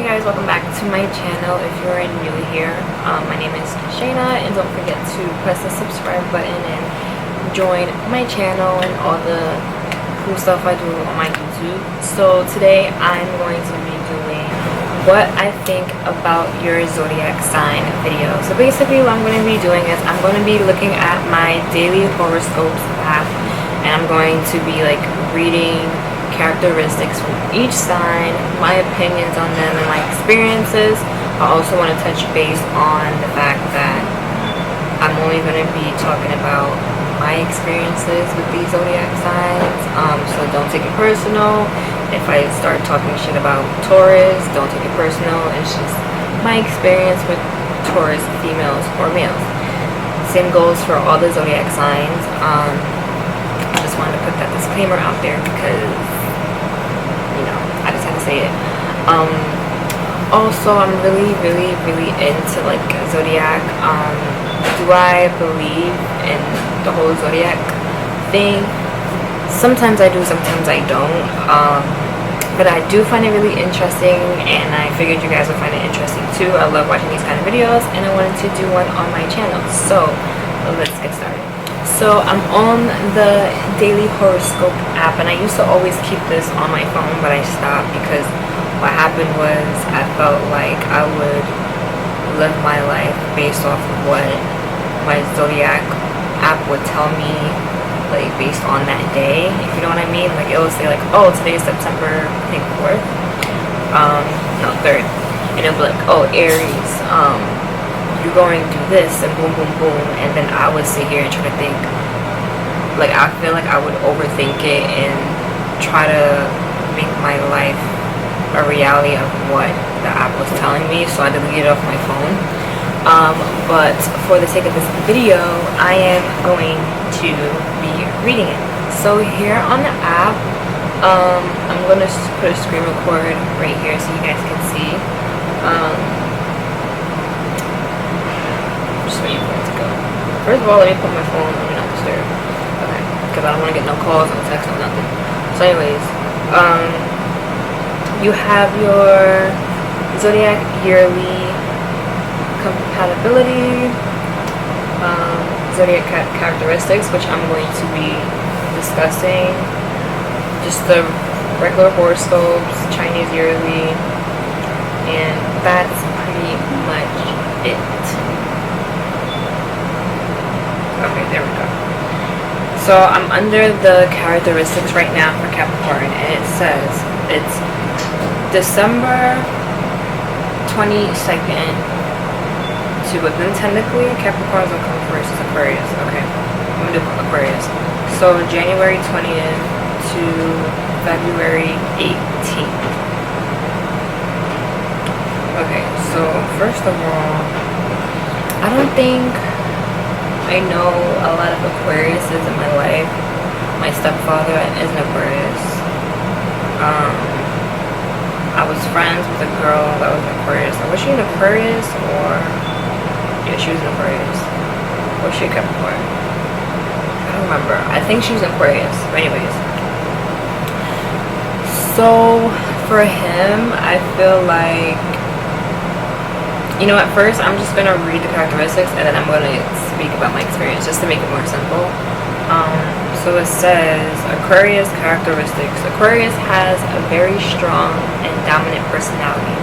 guys, welcome back to my channel. If you're new here, my name is Shayna, and don't forget to press the subscribe button and join my channel and all the cool stuff I do on my YouTube. So today I'm going to be doing what I think about your zodiac sign video. So basically what I'm going to be doing is I'm going to be looking at my daily horoscopes app, and I'm going to be like reading characteristics from each sign, my opinions on them, and my experiences. I also want to touch base on the fact that I'm only going to be talking about my experiences with these zodiac signs, so don't take it personal. If I start talking shit about Taurus, don't take it personal. It's just my experience with Taurus females or males. Same goes for all the zodiac signs. I just wanted to put that disclaimer out there because, you know, I just had to say it. Also, I'm really into like zodiac. Do I believe in the whole zodiac thing? Sometimes I do, sometimes I don't. But I do find it really interesting, and I figured you guys would find it interesting too. I love watching these kind of videos, and I wanted to do one on my channel. So let's get started. So I'm on the daily horoscope app, and I used to always keep this on my phone, but I stopped because what happened was I felt like I would live my life based off of what my zodiac app would tell me, like based on that day, if you know what I mean. Like it will say like, oh, today is September, I think 4th, no, 3rd, and it'll be like, oh, Aries, you're going to do this, and boom boom boom, and then I would sit here and try to think, like I feel like I would overthink it and try to make my life a reality of what the app was telling me, so I deleted it off my phone. But for the sake of this video, I am going to be reading it. So here on the app, I'm going to put a screen record right here so you guys can see. Just waiting for it to go. First of all, let me put my phone on not disturb. Okay, because I don't want to get no calls, no text, no nothing. So anyways, you have your zodiac yearly compatibility, zodiac characteristics, which I'm going to be discussing, just the regular horoscopes, Chinese yearly, and that's pretty much it. Okay, there we go. So I'm under the characteristics right now for Capricorn, and it says it's December 22nd to, but then technically Capricorns will come first as Aquarius. Okay, I'm gonna do Aquarius. So January 20th to February 18th. Okay, so first of all, I don't think I know a lot of Aquariuses in my life. My stepfather is an Aquarius. I was friends with a girl that was an Aquarius. Was she an Aquarius or... Yeah, she was an Aquarius. Was she a Capricorn? I don't remember. I think she was an Aquarius. But anyways. So, for him, I feel like... You know, at first, I'm just going to read the characteristics, and then I'm going to speak about my experience, just to make it more simple. So it says, Aquarius characteristics. Aquarius has a very strong and dominant personality.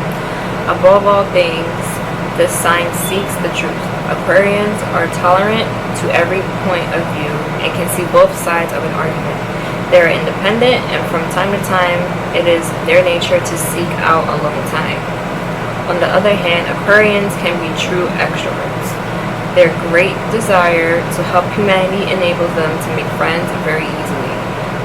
Above all things, this sign seeks the truth. Aquarians are tolerant to every point of view and can see both sides of an argument. They are independent, and from time to time, it is their nature to seek out alone time. On the other hand, Aquarians can be true extroverts. Their great desire to help humanity enables them to make friends very easily,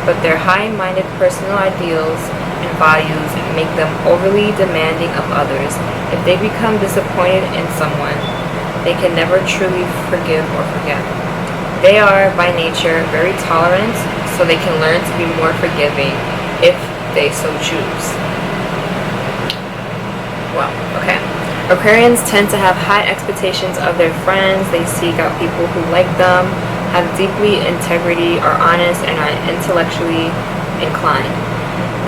but their high-minded personal ideals and values make them overly demanding of others. If they become disappointed in someone, they can never truly forgive or forget. They are, by nature, very tolerant, so they can learn to be more forgiving if they so choose. Wow, okay. Aquarians tend to have high expectations of their friends. They seek out people who like them, have deeply integrity, are honest, and are intellectually inclined.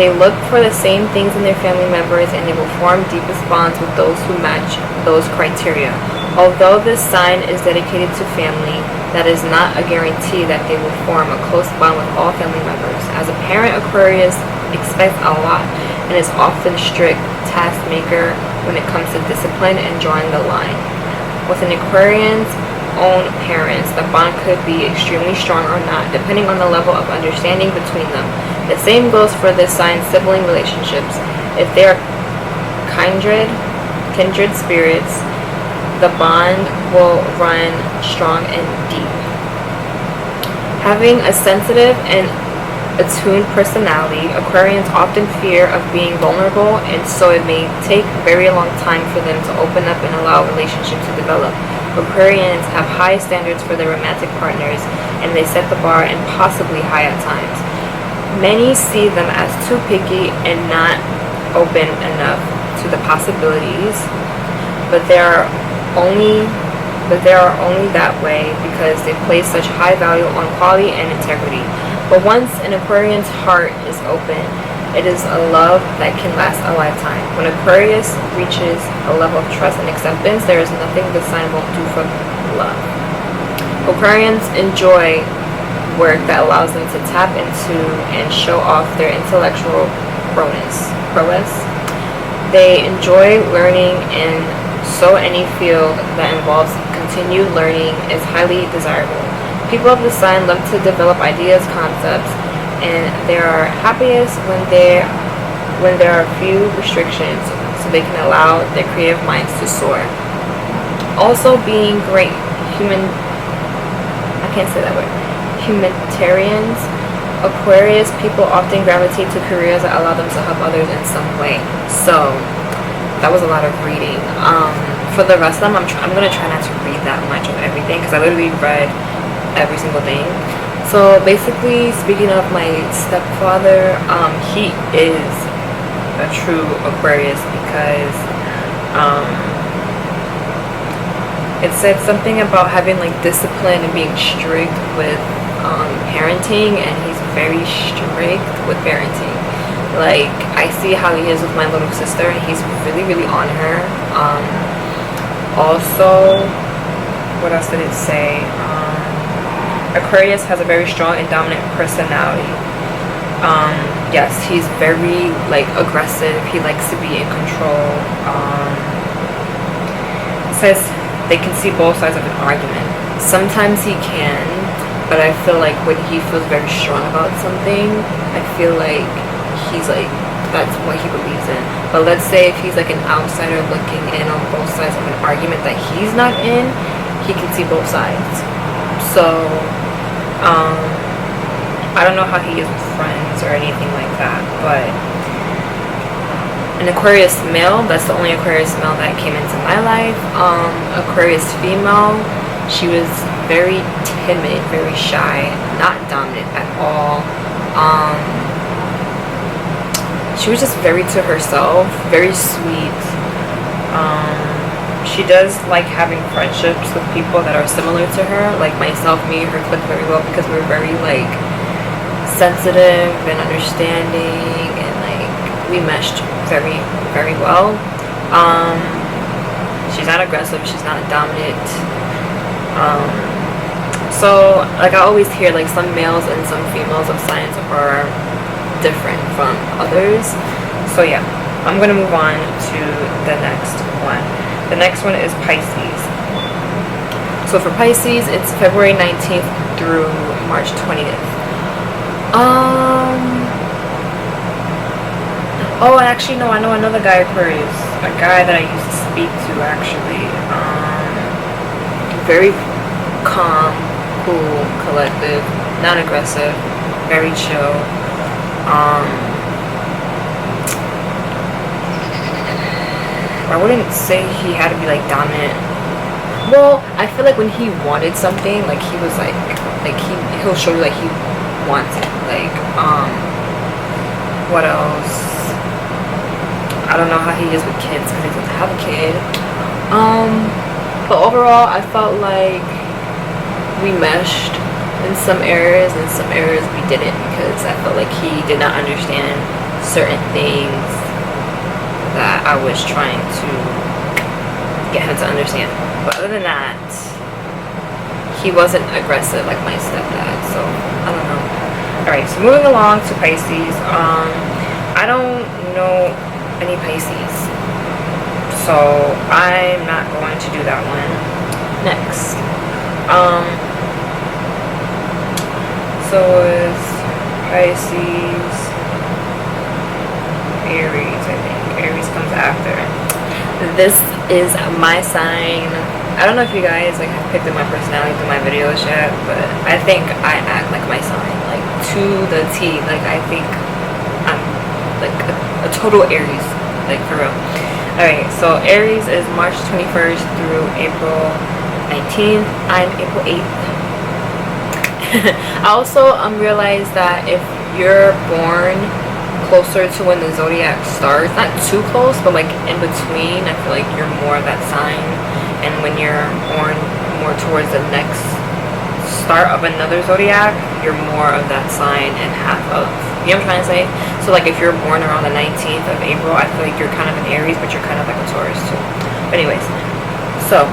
They look for the same things in their family members, and they will form deepest bonds with those who match those criteria. Although this sign is dedicated to family, that is not a guarantee that they will form a close bond with all family members. As a parent, Aquarius expects a lot and is often strict task maker when it comes to discipline and drawing the line. With an Aquarian's own parents, the bond could be extremely strong or not, depending on the level of understanding between them. The same goes for this sign's sibling relationships. If they are kindred spirits, the bond will run strong and deep. Having a sensitive and attuned personality, Aquarians often fear of being vulnerable, and so it may take a very long time for them to open up and allow a relationship to develop. Aquarians have high standards for their romantic partners, and they set the bar impossibly high at times. Many see them as too picky and not open enough to the possibilities, but they are only that way because they place such high value on quality and integrity. But once an Aquarian's heart is open, it is a love that can last a lifetime. When Aquarius reaches a level of trust and acceptance, there is nothing the sign won't do for love. Aquarians enjoy work that allows them to tap into and show off their intellectual prowess. They enjoy learning, and so any field that involves continued learning is highly desirable. People of the sign love to develop ideas, concepts, and they are happiest when there are few restrictions, so they can allow their creative minds to soar. Also, being great humanitarians, Aquarius people often gravitate to careers that allow them to help others in some way. So that was a lot of reading. For the rest of them, I'm gonna try not to read that much of everything because I literally read every single thing. So basically, speaking of my stepfather, he is a true Aquarius because it said something about having like discipline and being strict with parenting, and he's very strict with parenting. Like, I see how he is with my little sister, and he's really, really on her. Also, what else did it say? Aquarius has a very strong and dominant personality. Yes, he's very, like, aggressive. He likes to be in control. It says they can see both sides of an argument. Sometimes he can, but I feel like when he feels very strong about something, I feel like he's like, that's what he believes in. But let's say if he's like an outsider looking in on both sides of an argument that he's not in, he can see both sides. So I don't know how he is with friends or anything like that, but an Aquarius male, that's the only Aquarius male that came into my life. Aquarius female, she was very timid, very shy, not dominant at all. She was just very to herself, very sweet. She does like having friendships with people that are similar to her, like myself, me, her clicked very well because we were very like sensitive and understanding, and like we meshed very, very well. She's not aggressive, she's not dominant. So like I always hear like some males and some females of signs are different from others. So yeah, I'm gonna move on to the next one. The next one is Pisces. So for Pisces, it's February 19th through March 20th. Oh, and actually, no, I know another guy, Aquarius. A guy that I used to speak to, actually. Very calm, cool, collective, non-aggressive, very chill. I wouldn't say he had to be like dominant. Well, I feel like when he wanted something, like he was like he'll show you like he wants it. Like what else? I don't know how he is with kids because he doesn't have a kid. But overall, I felt like we meshed in some areas, and some areas we didn't, because I felt like he did not understand certain things that I was trying to get him to understand. But other than that, he wasn't aggressive like my stepdad, so I don't know. Alright, so moving along to Pisces. I don't know any Pisces, so I'm not going to do that one. Next. So it's Pisces, Aries, I think. Aries comes after. This is my sign. I don't know if you guys like have picked up my personality through my videos yet, but I think I act like my sign, like to the T. Like I think I'm like a total Aries, like for real. Alright, so Aries is March 21st through April 19th. I'm April 8th. I also realized that if you're born closer to when the zodiac starts, not too close, but like in between, I feel like you're more of that sign. And when you're born more towards the next start of another zodiac, you're more of that sign and half of, you know what I'm trying to say? So like if you're born around the 19th of April, I feel like you're kind of an Aries, but you're kind of like a Taurus too. But anyways, so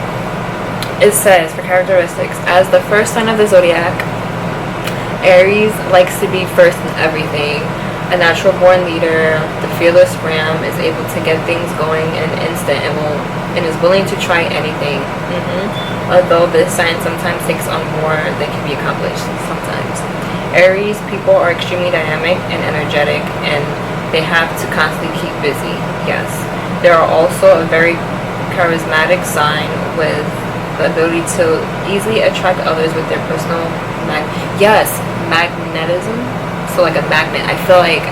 it says for characteristics, as the first sign of the zodiac, Aries likes to be first in everything. A natural born leader, the fearless ram is able to get things going in an instant and is willing to try anything. Although this sign sometimes takes on more than can be accomplished sometimes. Aries people are extremely dynamic and energetic, and they have to constantly keep busy. Yes. They are also a very charismatic sign with the ability to easily attract others with their personal magnetism. So like a magnet. I feel like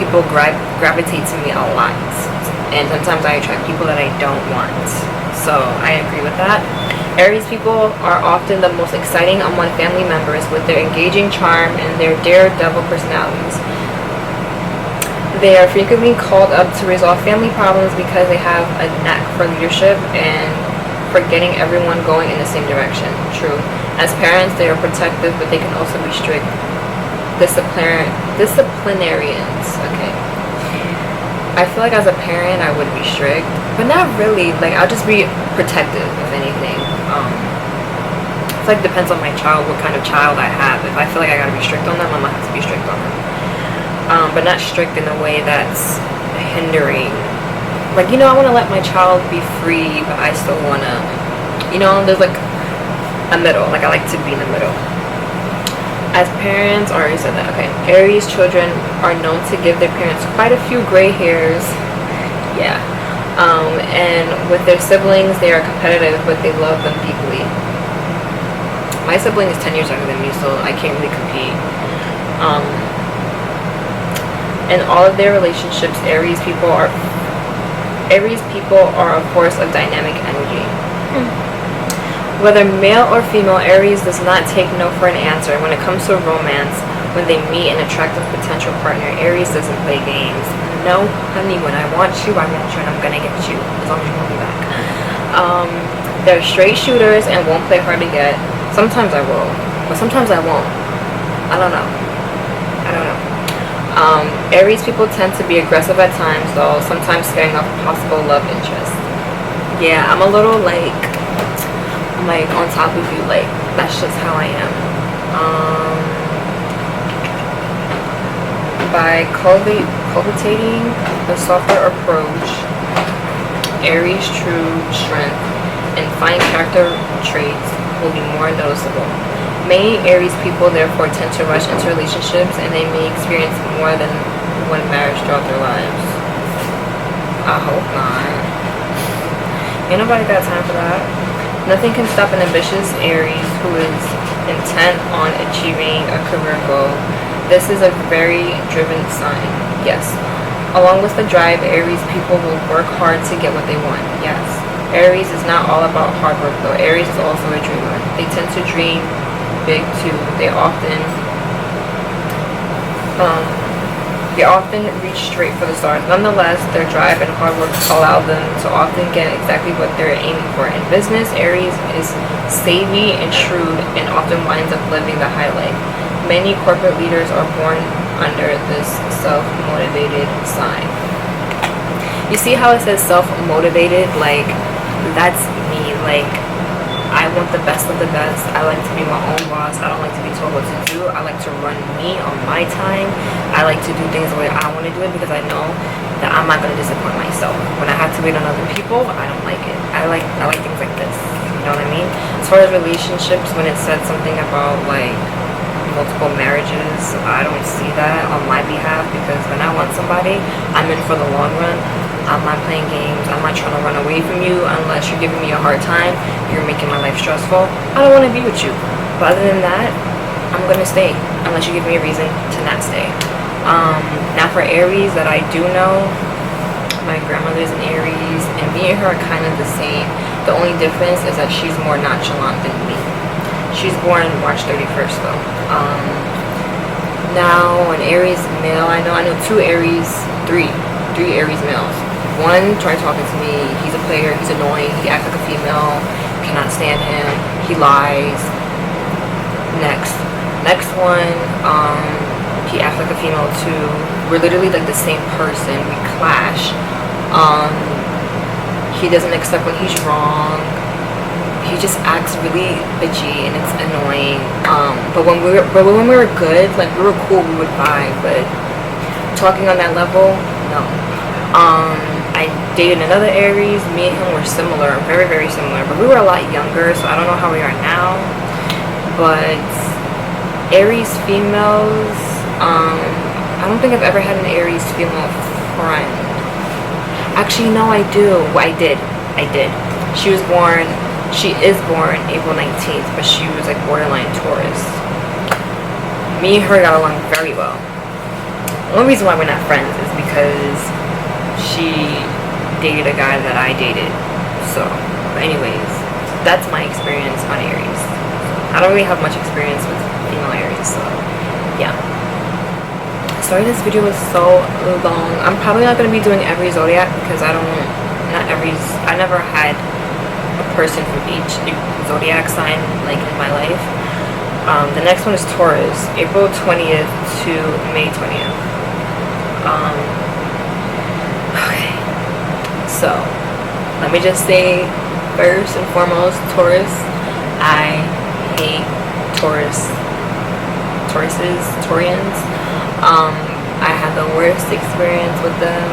people gravitate to me a lot, and sometimes I attract people that I don't want. So I agree with that. Aries people are often the most exciting among family members with their engaging charm and their daredevil personalities. They are frequently called up to resolve family problems because they have a knack for leadership and for getting everyone going in the same direction. True. As parents, they are protective, but they can also be strict. Disciplinarians. Okay. I feel like as a parent I would be strict, but not really. Like I'll just be protective if anything. It's like depends on my child, what kind of child I have. If I feel like I gotta be strict on them, I'm gonna have to be strict on them. But not strict in a way that's hindering. Like, you know, I want to let my child be free, but I still want to, you know, there's like a middle. Like I like to be in the middle. As parents, I already said that. Okay. Aries children are known to give their parents quite a few gray hairs. Yeah. And with their siblings, they are competitive, but they love them deeply. My sibling is 10 years younger than me, so I can't really compete. In all of their relationships, Aries people are a force of dynamic energy. Whether male or female, Aries does not take no for an answer. When it comes to romance, when they meet an attractive potential partner, Aries doesn't play games. No, honey, when I want you, and I'm gonna get you, as long as you want me back. They're straight shooters and won't play hard to get. Sometimes I will, but sometimes I won't. I don't know. Aries people tend to be aggressive at times, though, sometimes scaring off possible love interest. Yeah, I'm a little like on top of you, like that's just how I am. By cultivating a softer approach, Aries' true strength and fine character traits will be more noticeable. Many Aries people therefore tend to rush into relationships, and they may experience more than one marriage throughout their lives. I hope not. Ain't nobody got time for that. Nothing can stop an ambitious Aries who is intent on achieving a career goal. This is a very driven sign. Yes. Along with the drive, Aries people will work hard to get what they want. Yes. Aries is not all about hard work though. Aries is also a dreamer. They tend to dream big too. They often reach straight for the stars. Nonetheless, their drive and hard work allow them to often get exactly what they're aiming for. In business, Aries is savvy and shrewd and often winds up living the high life. Many corporate leaders are born under this self-motivated sign. You see how it says self-motivated? Like, that's me. Like, I want the best of the best. I like to be my own boss. I don't like to be told what to do. I like to run me on my time. I like to do things the way I want to do it, because I know that I'm not going to disappoint myself. When I have to wait on other people, I don't like it. I like things like this. You know what I mean? As far as relationships, when it said something about like multiple marriages, I don't see that on my behalf, because when I want somebody, I'm in for the long run. I'm not playing games. I'm not trying to run away from you unless you're giving me a hard time. You're making my life stressful. I don't want to be with you. But other than that, I'm going to stay unless you give me a reason to not stay. Now for Aries that I do know, my grandmother's an Aries, and me and her are kind of the same. The only difference is that she's more nonchalant than me. She's born March 31st though. Now an Aries male, I know three Aries males. One tried talking to me. He's a player. He's annoying. He acts like a female. Cannot stand him. He lies. Next one, he acts like a female too. We're literally like the same person. We clash. He doesn't accept when he's wrong. He just acts really bitchy and it's annoying. But when we were good, like we were cool, we would vibe. But talking on that level, no. I dated another Aries. Me and him were similar, very, very similar, but we were a lot younger, so I don't know how we are now. But Aries females, I don't think I've ever had an Aries female friend. Actually, no, I do. I did. She is born April 19th, but she was like borderline Taurus. Me and her got along very well. The only reason why we're not friends is because she dated a guy that I dated. So, but anyways, that's my experience on Aries. I don't really have much experience with female Aries, so yeah. Sorry this video was so long. I'm probably not going to be doing every zodiac because I never had a person from each zodiac sign like in my life. The next one is Taurus, April 20th to May 20th. Okay, so let me just say first and foremost, Taurus, I hate Taurians. I had the worst experience with them.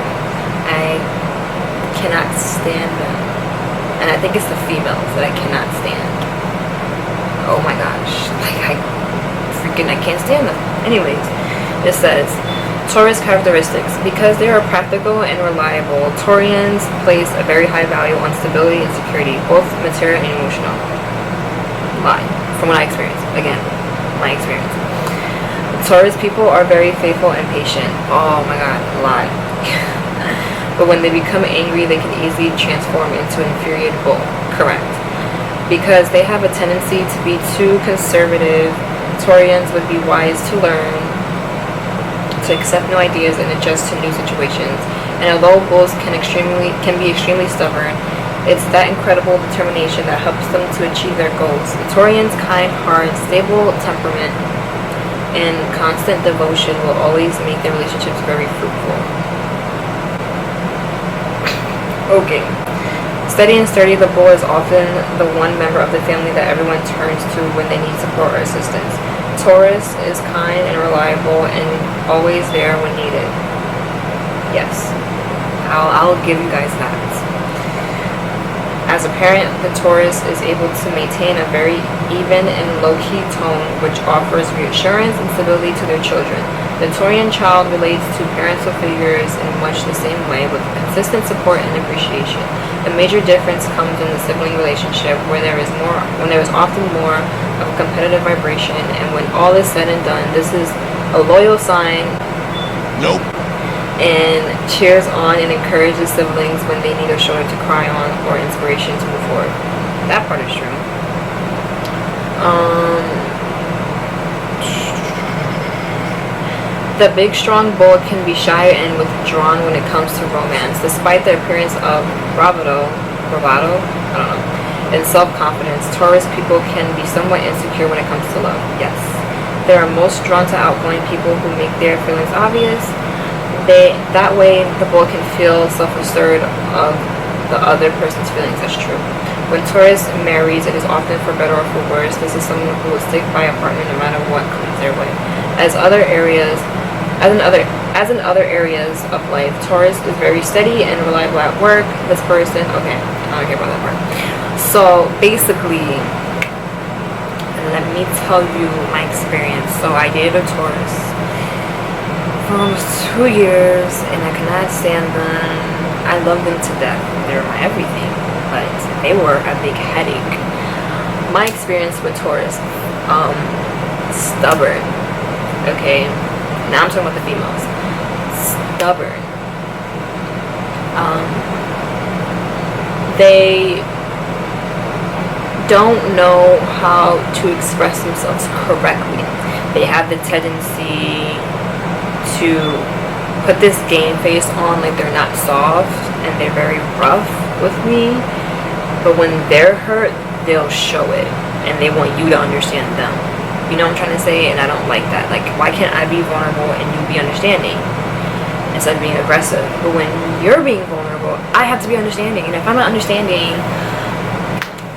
I cannot stand them, and I think it's the females that I cannot stand. Oh my gosh, like I can't stand them. Anyways, it says Taurus characteristics. Because they are practical and reliable, Taurians place a very high value on stability and security, both material and emotional. Lie. From what I experienced. Again, my experience. Taurus people are very faithful and patient. Oh my god, lie. But when they become angry, they can easily transform into an infuriated bull. Correct. Because they have a tendency to be too conservative, Taurians would be wise to learn to accept new ideas and adjust to new situations. And although bulls can be extremely stubborn, it's that incredible determination that helps them to achieve their goals. The Taurians' kind heart, stable temperament, and constant devotion will always make their relationships very fruitful. Okay. Steady and sturdy, the bull is often the one member of the family that everyone turns to when they need support or assistance. Taurus is kind and reliable and always there when needed. Yes, I'll give you guys that. As a parent, the Taurus is able to maintain a very even and low-key tone, which offers reassurance and stability to their children. The Taurian child relates to parental figures in much the same way, with consistent support and appreciation. The major difference comes in the sibling relationship, when there is often more of a competitive vibration, and when all is said and done, this is a loyal sign. Nope. And cheers on and encourages siblings when they need a shoulder to cry on or inspiration to move forward. That part is true. The big strong bull can be shy and withdrawn when it comes to romance, despite the appearance of bravado, I don't know, and self-confidence. Taurus people can be somewhat insecure when it comes to love. Yes. They are most drawn to outgoing people who make their feelings obvious. That way, the boy can feel self-assured of the other person's feelings. That's true. When Taurus marries, it is often for better or for worse. This is someone who will stick by a partner no matter what comes their way. As in other areas of life, Taurus is very steady and reliable at work. This person, okay, I don't care about that part. So basically, let me tell you my experience. So I dated a Taurus for almost 2 years, and I could not stand them. I loved them to death. They were my everything, but they were a big headache. My experience with Taurus, stubborn. Okay, now I'm talking about the females. Stubborn. They don't know how to express themselves correctly. They have the tendency to put this game face on like they're not soft, and they're very rough with me, but when they're hurt, they'll show it, and they want you to understand them. You know what I'm trying to say? And I don't like that. Like, why can't I be vulnerable and you be understanding instead of being aggressive? But when you're being vulnerable, I have to be understanding, and if I'm not understanding,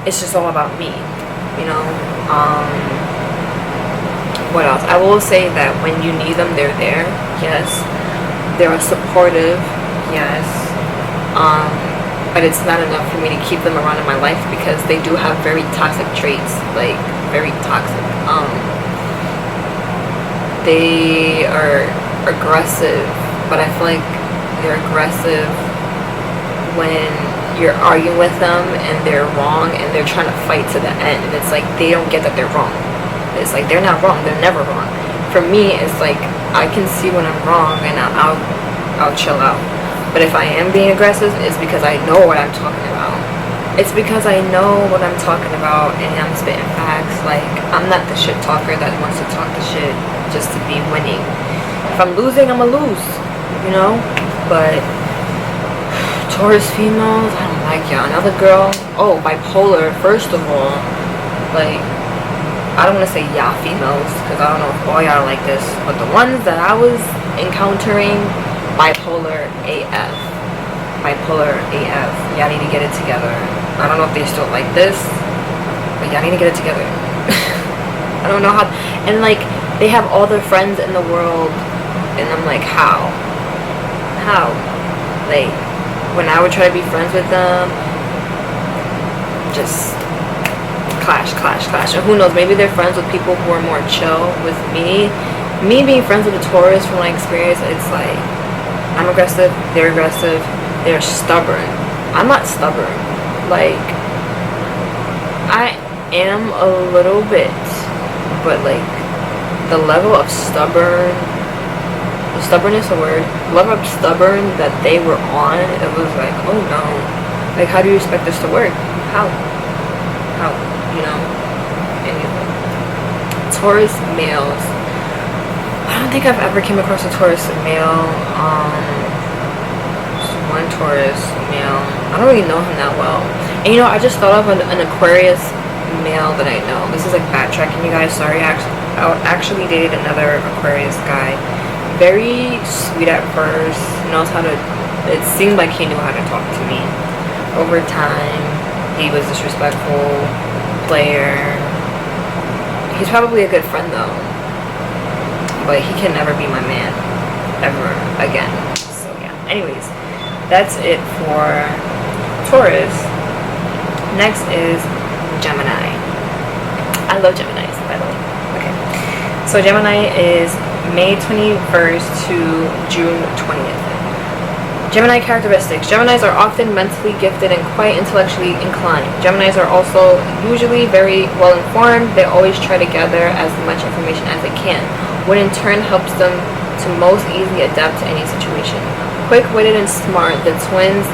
it's just all about me, you know. What else? I will say that when you need them, they're there. Yes, they're supportive. Yes, but it's not enough for me to keep them around in my life, because they do have very toxic traits, like very toxic. They are aggressive, but I feel like they're aggressive when you're arguing with them and they're wrong and they're trying to fight to the end, and it's like they don't get that they're wrong. It's like they're not wrong, they're never wrong. For me, it's like I can see when I'm wrong and I'll chill out. But if I am being aggressive, it's because I know what I'm talking about. It's because I know what I'm talking about and I'm spitting facts. Like, I'm not the shit talker that wants to talk the shit just to be winning. If I'm losing, I'ma lose, you know? But Taurus females, I don't like y'all. Another girl, oh, bipolar. First of all, like, I don't want to say y'all females, because I don't know if all y'all are like this, but the ones that I was encountering, bipolar AF. Bipolar AF. Y'all need to get it together. I don't know if they still like this, but y'all need to get it together. I don't know how. And like, they have all their friends in the world, and I'm like, how? Like, when I would try to be friends with them, just clash. And who knows, maybe they're friends with people who are more chill. With me being friends with a Taurus, from my experience, it's like, I'm aggressive, they're stubborn. I'm not stubborn. Like, I am a little bit, but like, the level of stubborn, is stubbornness a word? The level of stubborn that they were on, it was like, oh no. Like, how do you expect this to work? How? You know? Anyway. Taurus males. I don't think I've ever came across a Taurus male. One Taurus male. I don't really know him that well. And you know, I just thought of an Aquarius male that I know. This is like backtracking, you guys. Sorry, I actually dated another Aquarius guy. Very sweet at first. Knows how to. It seemed like he knew how to talk to me. Over time, he was disrespectful, player. He's probably a good friend though, but he can never be my man ever again. So yeah. Anyways, that's it for Taurus. Next is Gemini. I love Geminis, by the way. Okay. So Gemini is May 21st to June 20th. Gemini characteristics. Geminis are often mentally gifted and quite intellectually inclined. Geminis are also usually very well informed. They always try to gather as much information as they can, what in turn helps them to most easily adapt to any situation. Quick-witted and smart, the twins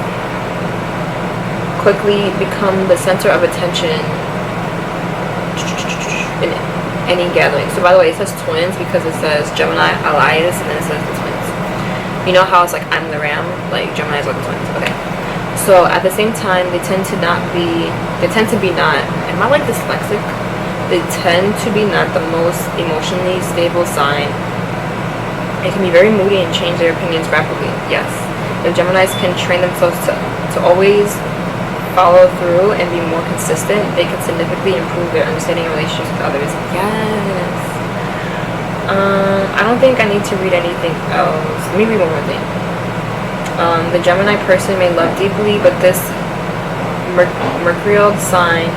quickly become the center of attention in any gathering. So by the way, it says twins because it says Gemini Elias and then it says the twins. You know how it's like I'm the ram, like Gemini's like the twins. Okay. So at the same time, they tend to be not. Am I like dyslexic? They tend to be not the most emotionally stable sign. They can be very moody and change their opinions rapidly. Yes. If Geminis can train themselves to always follow through and be more consistent, they can significantly improve their understanding of relationships with others. Yes. I don't think I need to read anything else. Let me read one more thing. The Gemini person may love deeply, but this Mercurial sign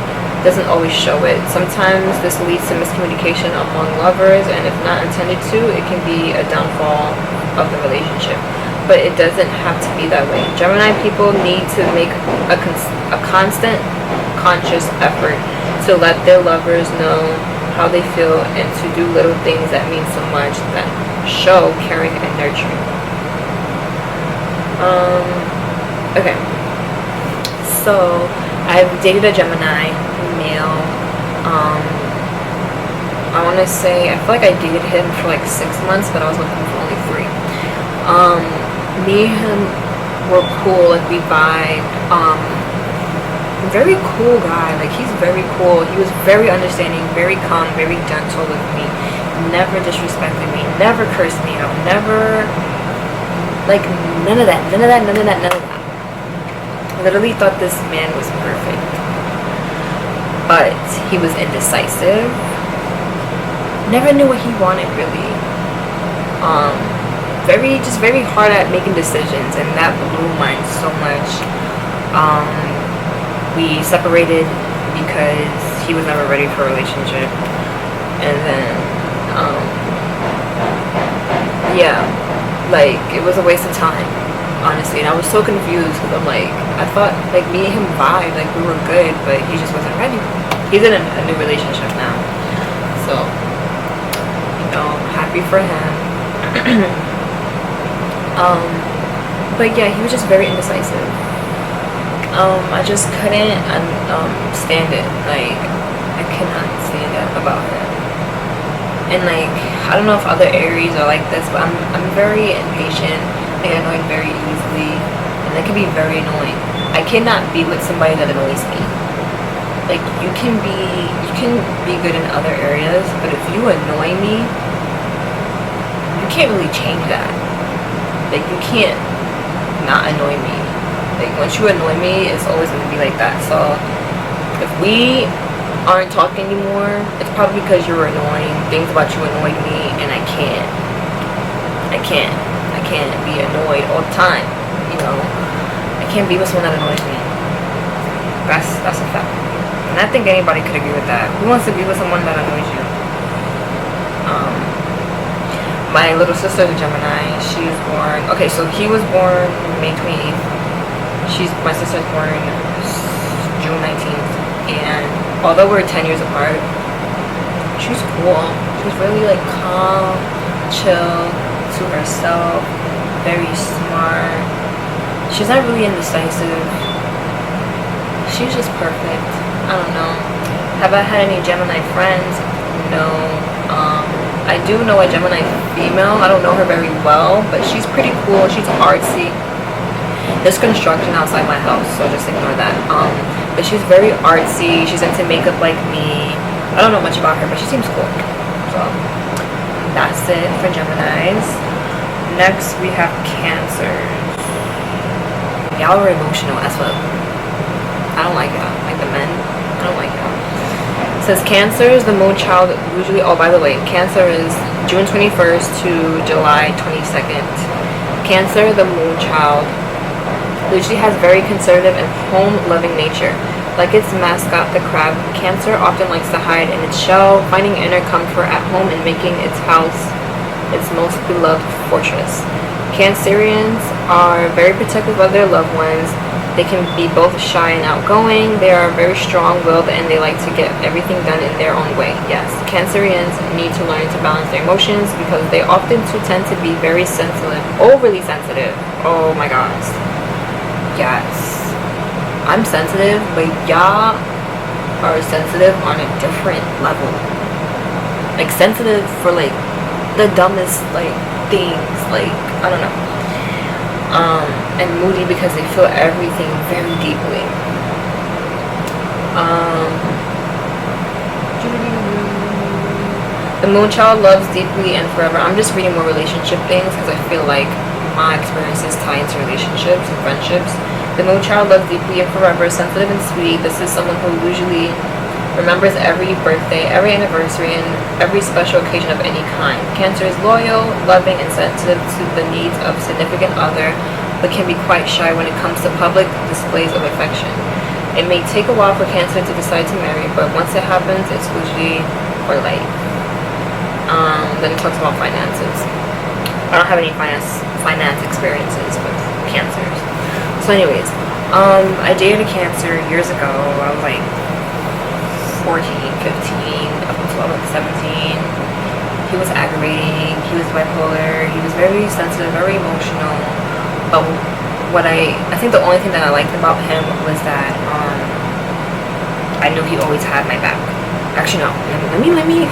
doesn't always show it. Sometimes this leads to miscommunication among lovers, and if not intended to, it can be a downfall of the relationship. But it doesn't have to be that way. Gemini people need to make a constant, conscious effort to let their lovers know how they feel and to do little things that mean so much, that show caring and nurturing. Okay. So I've dated a Gemini male. I want to say, I feel like I dated him for like 6 months, but I was with him for only 3. Me and him were cool, like we vibed. Very cool guy, like he's very cool. He was very understanding, very calm, very gentle with me. Never disrespected me, never cursed me out, never, like none of that. Literally thought this man was perfect, but he was indecisive. Never knew what he wanted really. Very hard at making decisions, and that blew mine so much. We separated because he was never ready for a relationship, and then yeah, like it was a waste of time, honestly. And I was so confused because I'm like, I thought like me and him vibe, like we were good, but he just wasn't ready. He's in a new relationship now, so happy for him. But yeah, he was just very indecisive. I just couldn't stand it. Like I cannot stand it about him. And like I don't know if other Aries are like this, but I'm very impatient. I get annoyed very easily, and that can be very annoying. I cannot be with somebody that annoys me. Like you can be good in other areas, but if you annoy me, you can't really change that. Like you can't not annoy me. Like once you annoy me, it's always gonna be like that. So if we aren't talking anymore, it's probably because you're annoying. Things about you annoy me, and I can't be annoyed all the time. I can't be with someone that annoys me. That's a fact. And I think anybody could agree with that. Who wants to be with someone that annoys you? My little sister is a Gemini. She was born, okay, so he was born May 28th. My sister's born June 19th. And although we're 10 years apart, she's cool. She's really like calm, chill, to herself, very smart. She's not really indecisive. She's just perfect. I don't know. Have I had any Gemini friends? No. I do know a Gemini female. I don't know her very well, but she's pretty cool. She's artsy. There's construction outside my house, so just ignore that. But she's very artsy. She's into makeup like me. I don't know much about her, but she seems cool. So that's it for Geminis. Next we have Cancers. Y'all are emotional as well. I don't like y'all. Like the men, I don't like y'all. It says Cancer is the moon child usually. Oh, by the way, Cancer is June 21st to July 22nd. Cancer, the moon child, usually has very conservative and home-loving nature. Like its mascot, the crab, Cancer often likes to hide in its shell, finding inner comfort at home and making its house its most beloved fortress. Cancerians are very protective of their loved ones. They can be both shy and outgoing. They are very strong-willed, and they like to get everything done in their own way. Yes, Cancerians need to learn to balance their emotions because they often tend to be very sensitive, overly sensitive. Oh my gosh. Yes. I'm sensitive, but y'all are sensitive on a different level. Like sensitive for like the dumbest like things, like I don't know. And moody because they feel everything very deeply. The moon child loves deeply and forever. I'm just reading more relationship things because I feel like my experiences tie into relationships and friendships. The moon child loves deeply and forever, sensitive and sweet. This is someone who usually remembers every birthday, every anniversary, and every special occasion of any kind. Cancer is loyal, loving, and sensitive to the needs of significant other, but can be quite shy when it comes to public displays of affection. It may take a while for Cancer to decide to marry, but once it happens, it's usually for life. Then it talks about finances. I don't have any finance experiences with Cancers. So anyways, I dated a Cancer years ago. I was like 14, 15, up until I was 17. He was aggravating, he was bipolar, he was very sensitive, very emotional. But what I think the only thing that I liked about him was that I knew he always had my back. Actually, no. Let me.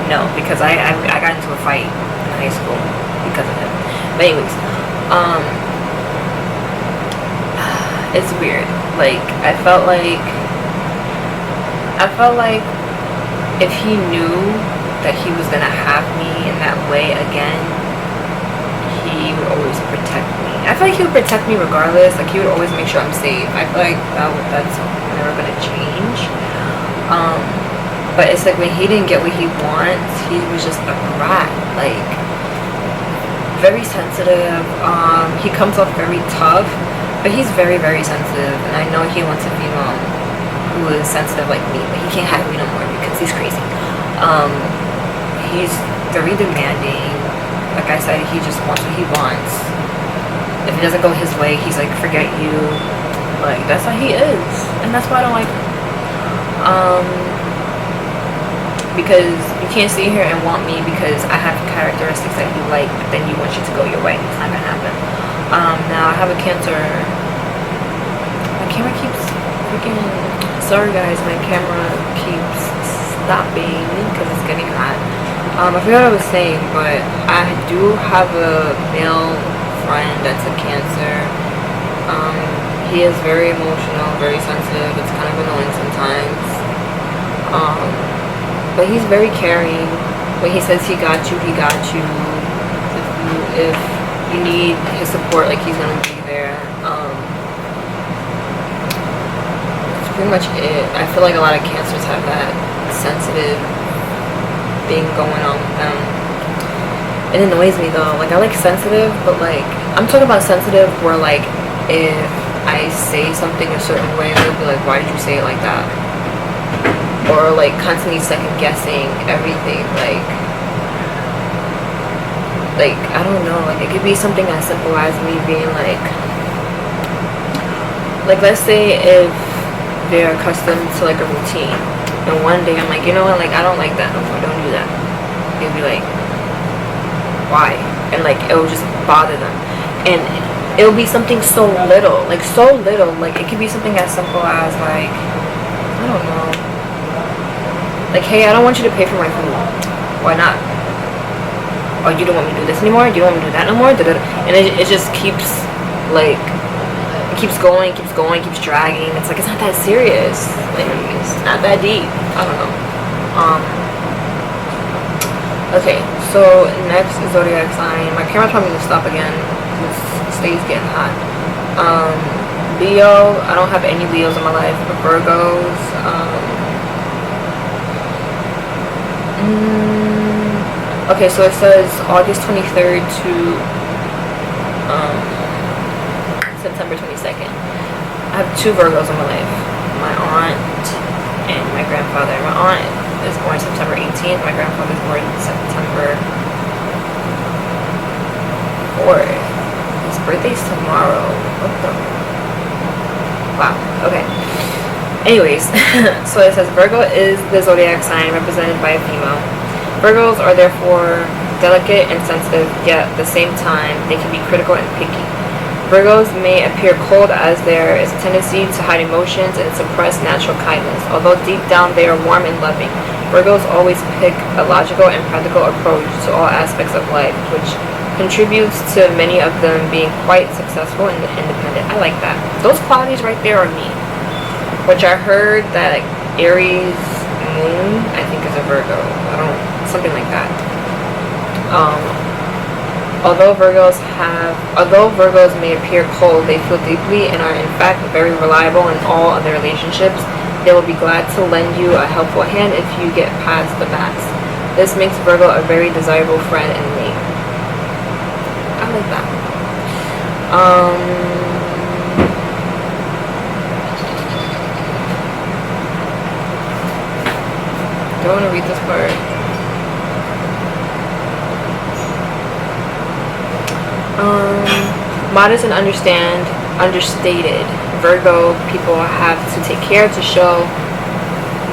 No, because I got into a fight in high school because of him. But anyways, it's weird. Like I felt like if he knew that he was gonna have me in that way again, he would always protect me. I feel like he would protect me regardless. Like he would always make sure I'm safe. I feel like that's never gonna change. But it's like when he didn't get what he wants, he was just a brat. Like very sensitive. He comes off very tough, but he's very, very sensitive. And I know he wants a female who is sensitive like me, but he can't have me no more because he's crazy. He's very demanding. Like I said, he just wants what he wants. If it doesn't go his way, he's like, forget you. Like that's how he is, and that's why I don't like him. Because you can't sit here and want me because I have characteristics that you like, but then you want you to go your way. It's not gonna happen. Now I have a Cancer. My camera keeps freaking. Sorry guys, my camera keeps stopping because it's getting hot. I forgot what I was saying, but I do have a male friend that's a Cancer. He is very emotional, very sensitive. It's kind of annoying sometimes. But he's very caring. When he says he got you, he got you. If you need his support, like he's gonna be there. That's pretty much it. I feel like a lot of Cancers have that sensitive thing going on with them. It annoys me though. Like I like sensitive, but like I'm talking about sensitive where like if I say something a certain way, they'll be like, why did you say it like that? Or like constantly second guessing everything. Like I don't know, like it could be something as simple as me being like let's say if they're accustomed to like a routine and one day I'm like, you know what, like I don't like that no more, don't do that. They'll be like, why? And like it will just bother them, and it'll be something so little, like it could be something as simple as like, I don't know, like, hey, I don't want you to pay for my food. Why not? Oh, you don't want me to do this anymore? You don't want me to do that no more? And it just keeps, like, it keeps going, keeps dragging. It's like, it's not that serious. Like, it's not that deep. I don't know. Okay, so next is Zodiac sign. My camera's probably gonna stop again. It stays getting hot. Leo, I don't have any Leos in my life, but Virgos, okay, so it says August 23rd to September 22nd. I have two Virgos in my life. My aunt and my grandfather. My aunt is born September 18th. My grandfather is born September 4th. His birthday's tomorrow. What the? Wow. Okay. Anyways, so it says Virgo is the zodiac sign represented by a female. Virgos are therefore delicate and sensitive, yet at the same time they can be critical and picky. Virgos may appear cold as there is a tendency to hide emotions and suppress natural kindness, although deep down they are warm and loving. Virgos always pick a logical and practical approach to all aspects of life, which contributes to many of them being quite successful and independent. I like that. Those qualities right there are me. Which I heard that like Aries moon, I think, is a Virgo. Something like that. Although Virgos may appear cold, they feel deeply and are in fact very reliable in all other relationships. They will be glad to lend you a helpful hand if you get past the mask. This makes Virgo a very desirable friend and mate. I like that. Do I want to read this part? Modest and understated. Virgo people have to take care to show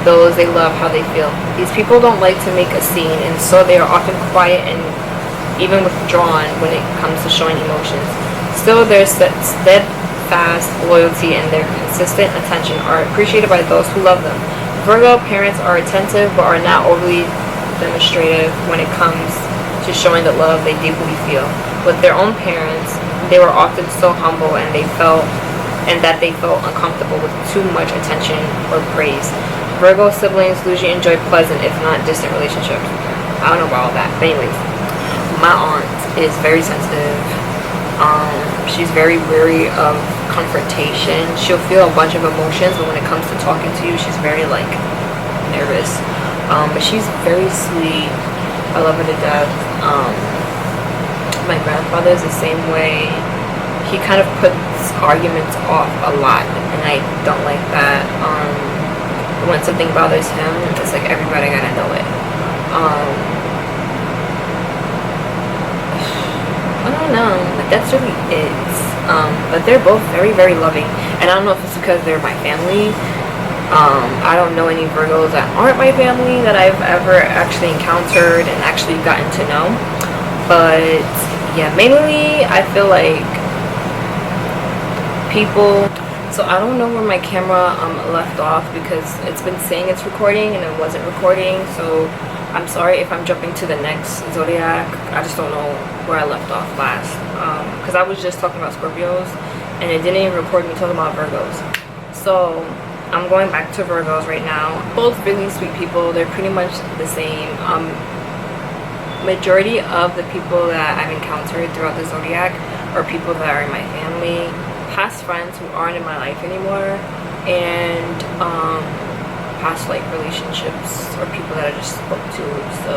those they love how they feel. These people don't like to make a scene, and so they are often quiet and even withdrawn when it comes to showing emotions. Still, their steadfast loyalty and their consistent attention are appreciated by those who love them. Virgo parents are attentive but are not overly demonstrative when it comes to showing the love they deeply feel. With their own parents, they were often so humble and they felt uncomfortable with too much attention or praise. Virgo siblings usually enjoy pleasant, if not distant, relationships. I don't know about all that, but anyways, my aunt is very sensitive. She's very wary of confrontation. She'll feel a bunch of emotions, but when it comes to talking to you, she's very like nervous. But she's very sweet. I love her to death. My grandfather is the same way. He kind of puts arguments off a lot, and I don't like that. When something bothers him, it's like everybody gotta know it. I don't know, like that's really it. But they're both very, very loving, and I don't know if it's because they're my family. I don't know any Virgos that aren't my family that I've ever actually encountered and actually gotten to know. But yeah, mainly I feel like people. So I don't know where my camera left off because it's been saying it's recording and it wasn't recording. So I'm sorry if I'm jumping to the next Zodiac. I just don't know where I left off last. Because I was just talking about Scorpios and it didn't even record me talking about Virgos. So I'm going back to Virgos right now. Both really sweet people. They're pretty much the same. Majority of the people that I've encountered throughout the Zodiac are people that are in my family, past friends who aren't in my life anymore, and past like relationships or people that I just spoke to. So